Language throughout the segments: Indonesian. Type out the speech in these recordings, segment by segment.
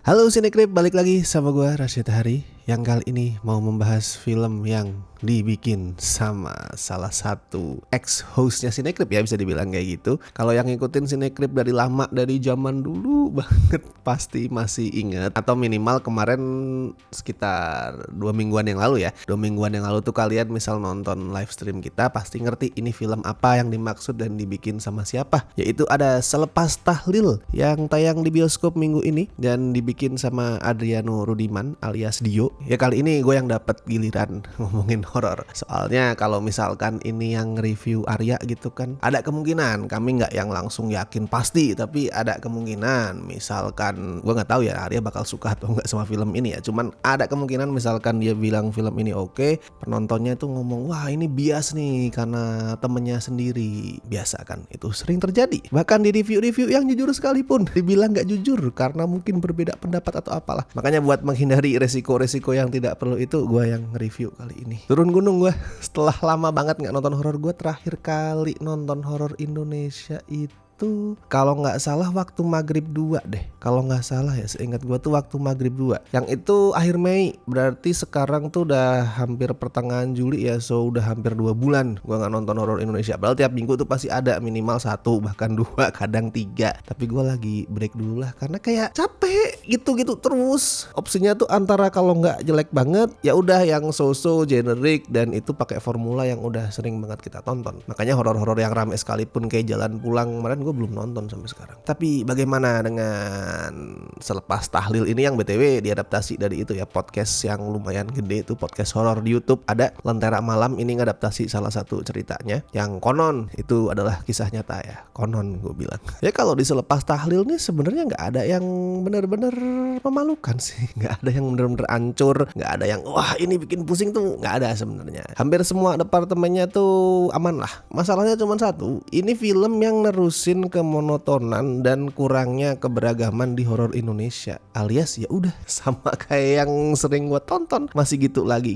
Halo Sinekrip, balik lagi sama gue Rashid Hari yang kali ini mau membahas film yang dibikin sama salah satu ex-hostnya Sinekrip ya, bisa dibilang kayak gitu. Kalau yang ngikutin Sinekrip dari lama, dari zaman dulu banget pasti masih inget, atau minimal kemarin sekitar 2 mingguan yang lalu ya. 2 mingguan yang lalu tuh kalian misal nonton live stream kita pasti ngerti ini film apa yang dimaksud dan dibikin sama siapa. Yaitu ada Selepas Tahlil yang tayang di bioskop minggu ini dan dibikin sama Adriano Rudiman alias Dio. Ya kali ini gue yang dapat giliran ngomongin horor. Soalnya kalau misalkan ini yang review Arya gitu kan, ada kemungkinan kami nggak yang langsung yakin pasti, tapi ada kemungkinan misalkan gue nggak tahu ya Arya bakal suka atau nggak sama film ini ya. Cuman ada kemungkinan misalkan dia bilang film ini oke, penontonnya tuh ngomong wah ini bias nih karena temennya sendiri. Biasa kan, itu sering terjadi. Bahkan di review-review yang jujur sekalipun dibilang nggak jujur karena mungkin berbeda pendapat atau apalah. Makanya buat menghindari resiko-resiko yang tidak perlu itu, gue yang review kali ini. Turun gunung gue. Setelah lama banget nggak nonton horor, gue terakhir kali nonton horor Indonesia itu kalau nggak salah waktu maghrib 2 deh. Kalau nggak salah ya, seingat gue tuh waktu maghrib 2. Yang itu akhir Mei, berarti sekarang tuh udah hampir pertengahan Juli ya, so udah hampir 2 bulan gue nggak nonton horor Indonesia. Padahal tiap minggu tuh pasti ada minimal 1 bahkan 2, kadang 3. Tapi gue lagi break dulu lah karena kayak capek gitu-gitu terus. Opsinya tuh antara kalau nggak jelek banget ya udah yang so-so generic dan itu pakai formula yang udah sering banget kita tonton. Makanya horor-horor yang rame sekalipun kayak Jalan Pulang kemarin gue belum nonton sampai sekarang. Tapi bagaimana dengan Selepas Tahlil ini yang BTW diadaptasi dari itu ya, podcast yang lumayan gede itu, podcast horor di YouTube. Ada Lentera Malam, ini ngadaptasi salah satu ceritanya yang konon itu adalah kisah nyata ya. Konon gue bilang. Ya kalau di Selepas Tahlil nih sebenarnya nggak ada yang benar-benar memalukan sih. Nggak ada yang benar-benar hancur, nggak ada yang wah ini bikin pusing tuh, nggak ada sebenarnya. Hampir semua departemennya tuh aman lah. Masalahnya cuma satu, ini film yang nerusin kemonotonan dan kurangnya keberagaman di horor Indonesia, alias ya udah sama kayak yang sering gue tonton, masih gitu lagi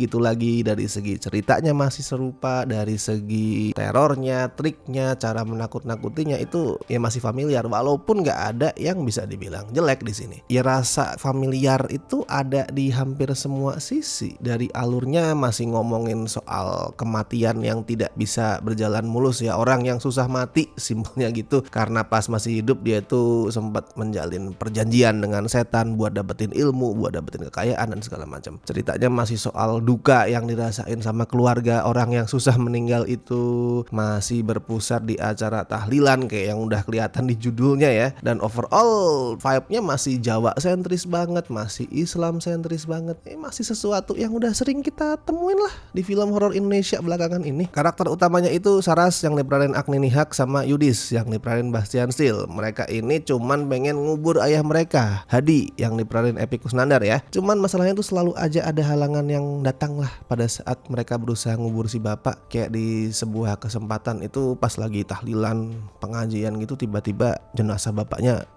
dari segi ceritanya masih serupa, dari segi terornya, triknya, cara menakut-nakutinya itu ya masih familiar, walaupun nggak ada yang bisa dibilang jelek di sini. Ya rasa familiar itu ada di hampir semua sisi. Dari alurnya masih ngomongin soal kematian yang tidak bisa berjalan mulus ya, orang yang susah mati simpelnya gitu, karena pas masih hidup dia tuh sempat menjalin perjanjian dengan setan buat dapetin ilmu, buat dapetin kekayaan dan segala macam. Ceritanya masih soal duka yang dirasain sama keluarga orang yang susah meninggal itu, masih berpusat di acara tahlilan kayak yang udah kelihatan di judulnya ya. Dan overall vibe-nya masih Jawa sentris banget, masih Islam sentris banget. Masih sesuatu yang udah sering kita temuin lah di film horor Indonesia belakangan ini. Karakter utamanya itu Saras yang diperanin Agni Nihak sama Yudis yang diperanin Bastian Steel. Mereka ini cuman pengen ngubur ayah mereka, Hadi yang diperanin Epy Kusnandar ya. Cuman masalahnya tuh selalu aja ada halangan yang datang lah pada saat mereka berusaha ngubur si bapak. Kayak di sebuah kesempatan itu pas lagi tahlilan pengajian gitu, tiba-tiba jenazah bapaknya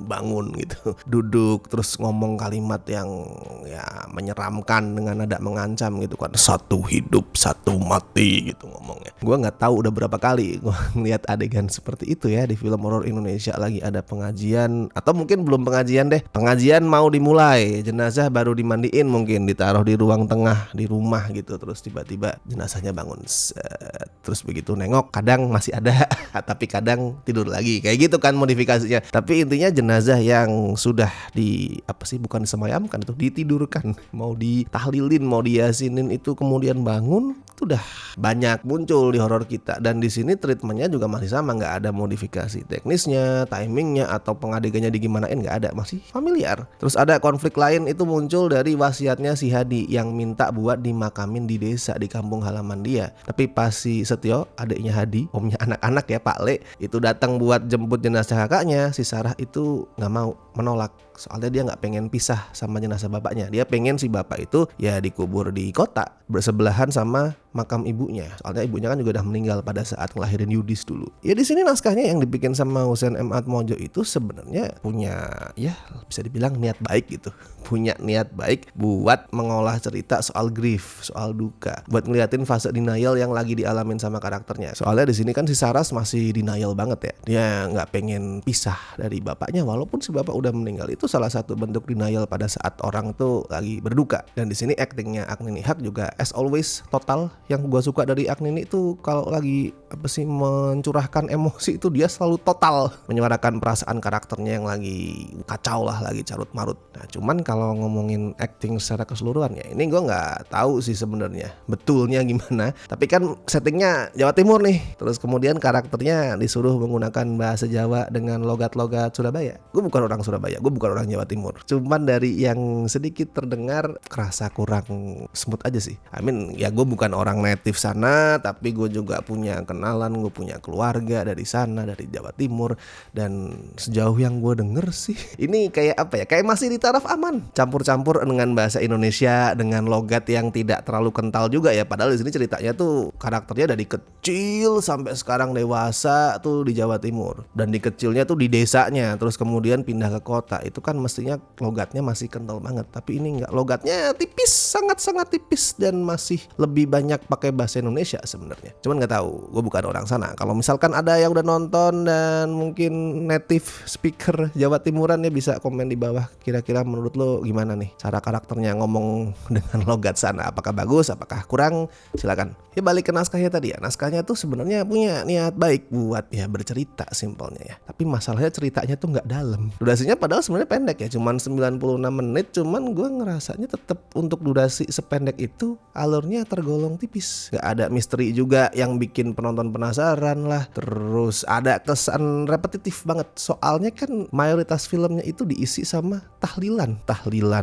bangun gitu, duduk terus ngomong kalimat yang ya menyeramkan dengan nada mengancam gitu kan, satu hidup satu mati gitu ngomongnya. Gue nggak tahu udah berapa kali gue ngeliat adegan seperti itu ya di film horor Indonesia. Lagi ada pengajian atau mungkin belum pengajian deh, pengajian mau dimulai, jenazah baru dimandiin, mungkin ditaruh di ruang tengah di rumah gitu, terus tiba-tiba jenazahnya bangun. Terus begitu nengok kadang masih ada tapi kadang tidur lagi, kayak gitu kan modifikasinya. Tapi intinya jenazah yang sudah bukan disemayamkan, itu ditidurkan, mau ditahlilin, mau diyasinin itu kemudian bangun, itu udah banyak muncul di horor kita. Dan di sini treatmentnya juga masih sama, nggak ada modifikasi teknisnya, timingnya atau pengadegannya digimanain, nggak ada, masih familiar. Terus ada konflik lain itu muncul dari wasiatnya si Hadi yang minta buat dimakamin di desa, di kampung halaman dia. Tapi pas si Setio, adiknya Hadi, omnya anak-anak ya, Pak Le, itu datang buat jemput jenazah kakaknya, si Sarah itu nggak mau, menolak. Soalnya dia nggak pengen pisah sama jenazah bapaknya. Dia pengen si bapak itu ya dikubur di kota bersebelahan sama makam ibunya. Soalnya ibunya kan juga udah meninggal pada saat ngelahirin Yudis dulu. Ya di sini naskahnya yang dibikin sama Hussein M. Atmojo itu sebenarnya punya, ya bisa dibilang niat baik gitu. Punya niat baik buat mengolah cerita soal grief, soal duka, buat ngeliatin fase denial yang lagi dialamin sama karakternya. Soalnya di sini kan si Saras masih denial banget ya. Dia nggak pengen pisah dari bapaknya walaupun si bapak udah meninggal. Itu salah satu bentuk denial pada saat orang tuh lagi berduka. Dan di sini aktingnya Agni Nihak juga as always total. Yang gua suka dari Agni itu kalau lagi mencurahkan emosi itu dia selalu total menyuarakan perasaan karakternya yang lagi kacau lah, lagi carut marut. Nah cuman kalau ngomongin acting secara keseluruhan ya ini gue nggak tahu sih sebenarnya betulnya gimana. Tapi kan settingnya Jawa Timur nih, terus kemudian karakternya disuruh menggunakan bahasa Jawa dengan logat-logat Surabaya. Gue bukan orang Surabaya, gue bukan orang Jawa Timur. Cuman dari yang sedikit terdengar kerasa kurang smooth aja sih. Ya gue bukan orang native sana, tapi gue juga punya kenalan, gue punya keluarga dari sana, dari Jawa Timur. Dan sejauh yang gue denger sih ini kayak kayak masih di taraf aman, campur-campur dengan bahasa Indonesia dengan logat yang tidak terlalu kental juga ya. Padahal di sini ceritanya tuh karakternya dari kecil sampai sekarang dewasa tuh di Jawa Timur, dan di kecilnya tuh di desanya, terus kemudian pindah ke kota. Itu kan mestinya logatnya masih kental banget, tapi ini enggak, logatnya tipis, sangat-sangat tipis, dan masih lebih banyak pakai bahasa Indonesia sebenarnya. Cuman nggak tahu, gue bukan orang sana. Kalau misalkan ada yang udah nonton dan mungkin native speaker Jawa Timuran ya bisa komen di bawah. Kira-kira menurut lo gimana nih cara karakternya ngomong dengan logat sana? Apakah bagus? Apakah kurang? Silakan. Ya balik ke naskahnya tadi ya. Naskahnya tuh sebenarnya punya niat baik buat ya bercerita simpelnya ya. Tapi masalahnya ceritanya tuh nggak dalam. Durasinya padahal sebenarnya pendek ya, cuman 96 menit. Cuman gue ngerasanya tetap untuk durasi sependek itu alurnya tergolong tipis. Gak ada misteri juga yang bikin penonton penasaran lah. Terus ada kesan repetitif banget. Soalnya kan mayoritas filmnya itu diisi sama tahlilan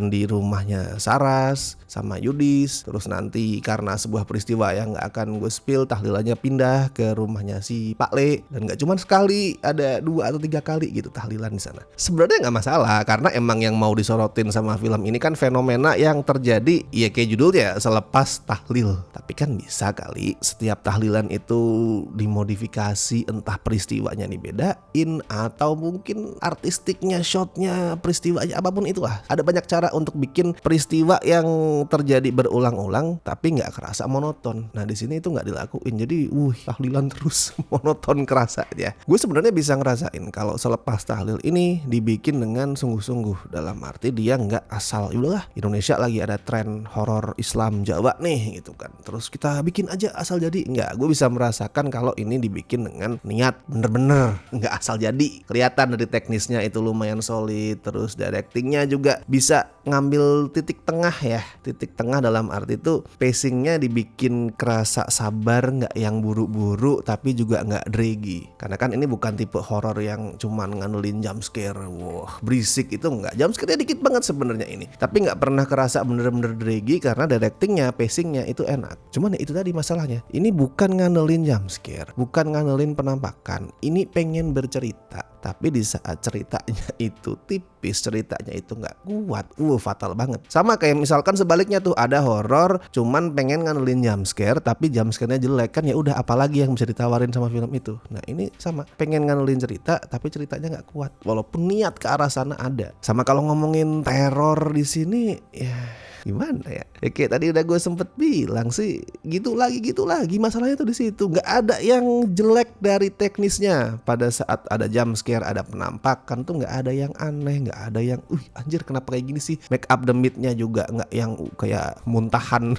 di rumahnya Saras sama Yudis. Terus nanti karena sebuah peristiwa yang gak akan gue spill, tahlilannya pindah ke rumahnya si Pak Le. Dan gak cuma sekali, ada 2 atau 3 kali gitu tahlilan di sana. Sebenarnya gak masalah karena emang yang mau disorotin sama film ini kan fenomena yang terjadi ya kayak judulnya selepas tahlil. Tapi kan bisa kali setiap tahlilan itu dimodifikasi, entah peristiwanya dibedain atau mungkin artistiknya, shotnya, peristiwanya, apapun itu lah. Ada banyak cara untuk bikin peristiwa yang terjadi berulang-ulang tapi nggak kerasa monoton. Nah di sini itu nggak dilakuin, jadi tahlilan terus monoton kerasa aja. Gue sebenarnya bisa ngerasain kalau selepas tahlil ini dibikin dengan sungguh-sungguh, dalam arti dia nggak asal udahlah Indonesia lagi ada tren horor Islam Jawa nih gitu kan, terus kita bikin aja asal jadi. Nggak, gue bisa merasakan kalau ini dibikin dengan niat bener-bener, nggak asal jadi. Kelihatan dari teknisnya itu lumayan solid, terus directingnya juga bisa ngambil titik tengah ya. Titik tengah dalam arti itu pacingnya dibikin kerasa sabar, nggak yang buru-buru tapi juga nggak draggy. Karena kan ini bukan tipe horor yang cuman ngandelin jump scare, berisik, itu nggak. Jump scare-nya dikit banget sebenarnya ini, tapi nggak pernah kerasa bener-bener draggy karena directingnya, pacingnya itu enak. Cuman itu tadi masalahnya, ini bukan ngandelin jump scare, bukan ngandelin penampakan, ini pengen bercerita. Tapi di saat ceritanya itu tipis, ceritanya itu nggak kuat, fatal banget. Sama kayak misalkan sebaliknya tuh ada horor, cuman pengen ngandelin jump scare, tapi jump scare-nya jelek, kan ya udah apalagi yang bisa ditawarin sama film itu. Nah ini sama, pengen ngandelin cerita, tapi ceritanya nggak kuat, walaupun niat ke arah sana ada. Sama kalau ngomongin teror di sini, ya gimana ya? Ya kayak tadi udah gue sempet bilang sih, gitu lagi masalahnya tuh di situ. Nggak ada yang jelek dari teknisnya. Pada saat ada jump scare, ada penampakan tuh nggak ada yang aneh, nggak ada yang anjir kenapa kayak gini sih. Make up demitnya juga nggak yang kayak muntahan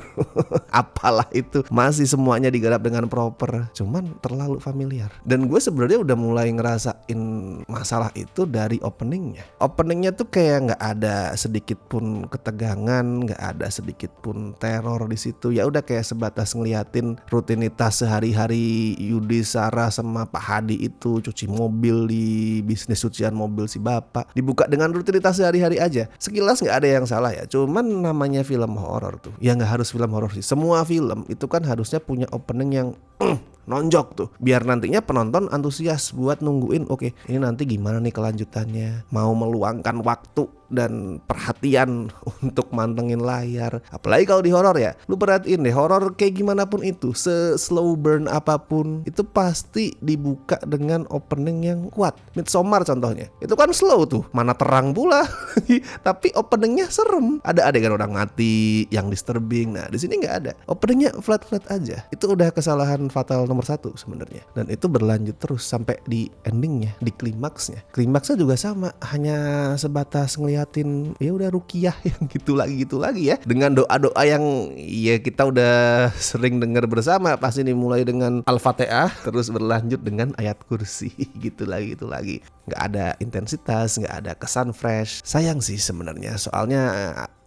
apalah itu, masih semuanya digarap dengan proper. Cuman terlalu familiar. Dan gue sebenarnya udah mulai ngerasain masalah itu dari openingnya. Openingnya tuh kayak nggak ada sedikit pun ketegangan, nggak ada sedikit pun teror di situ. Ya udah kayak sebatas ngeliatin rutinitas sehari-hari Yudi, Sarah sama Pak Hadi itu cuci mobil di bisnis cucian mobil si bapak. Dibuka dengan rutinitas sehari-hari aja. Sekilas nggak ada yang salah ya. Cuman namanya film horor tuh, ya nggak harus film horor sih. Semua film itu kan harusnya punya opening yang nonjok tuh, biar nantinya penonton antusias buat nungguin oke, ini nanti gimana nih kelanjutannya, mau meluangkan waktu dan perhatian untuk mantengin layar. Apalagi kalau di horor ya, lu perhatiin deh, horor kayak gimana pun itu, slow burn apapun, itu pasti dibuka dengan opening yang kuat. Midsommar contohnya, itu kan slow tuh, mana terang pula, tapi openingnya serem. Ada adegan orang mati yang disturbing. Nah di sini nggak ada, openingnya flat aja. Itu udah kesalahan fatal nomor 1 sebenarnya. Dan itu berlanjut terus sampai di endingnya, di klimaksnya. Klimaksnya juga sama, hanya sebatas ngeliatin ya udah ruqyah yang gitu lagi ya, dengan doa-doa yang ya kita udah sering dengar bersama. Pasti dimulai dengan Al-Fatihah, terus berlanjut dengan ayat kursi gitu lagi. Nggak ada intensitas, nggak ada kesan fresh. Sayang sih sebenarnya, soalnya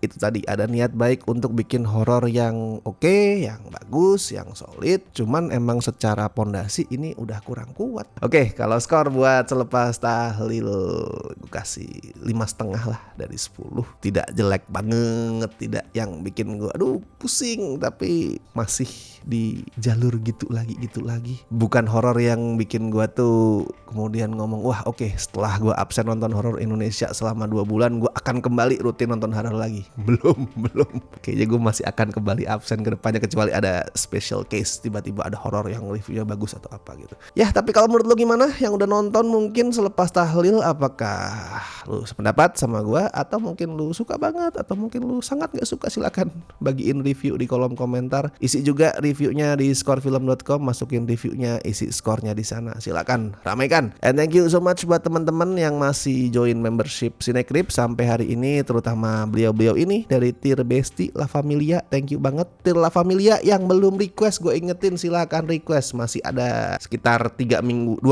itu tadi ada niat baik untuk bikin horor yang oke, yang bagus, yang solid. Cuman emang secara pondasi ini udah kurang kuat. Oke, kalau skor buat Selepas Tahlil gue kasih 5,5 lah dari 10. Tidak jelek banget, tidak yang bikin gue aduh pusing, tapi masih di jalur gitu lagi. Bukan horor yang bikin gue tuh kemudian ngomong wah oke, setelah gue absen nonton horor Indonesia selama 2 bulan gue akan kembali rutin nonton horor lagi. Belum. Kayaknya gue masih akan kembali absen ke depannya, kecuali ada special case, tiba-tiba ada horor yang reviewnya bagus atau apa gitu. Ya, tapi kalau menurut lo gimana? Yang udah nonton mungkin Selepas Tahlil, apakah lu sependapat sama gue, atau mungkin lu suka banget, atau mungkin lu sangat gak suka? Silakan bagiin review di kolom komentar. Isi juga reviewnya di scorefilm.com, masukin reviewnya, isi skornya di sana. Silakan ramaikan. And thank you so much buat teman-teman yang masih join membership Cinecrip sampai hari ini, terutama beliau-beliau ini dari Tier Besti La Familia. Thank you banget Tier La Familia. Yang belum request, gue ingetin silakan request. Masih ada sekitar 2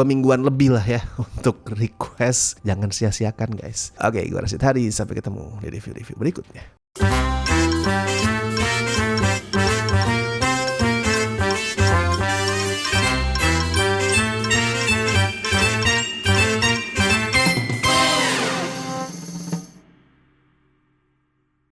mingguan lebih lah ya untuk request. Jangan sia-siakan guys. Oke, gue Rashid Hari, sampai ketemu di review-review berikutnya.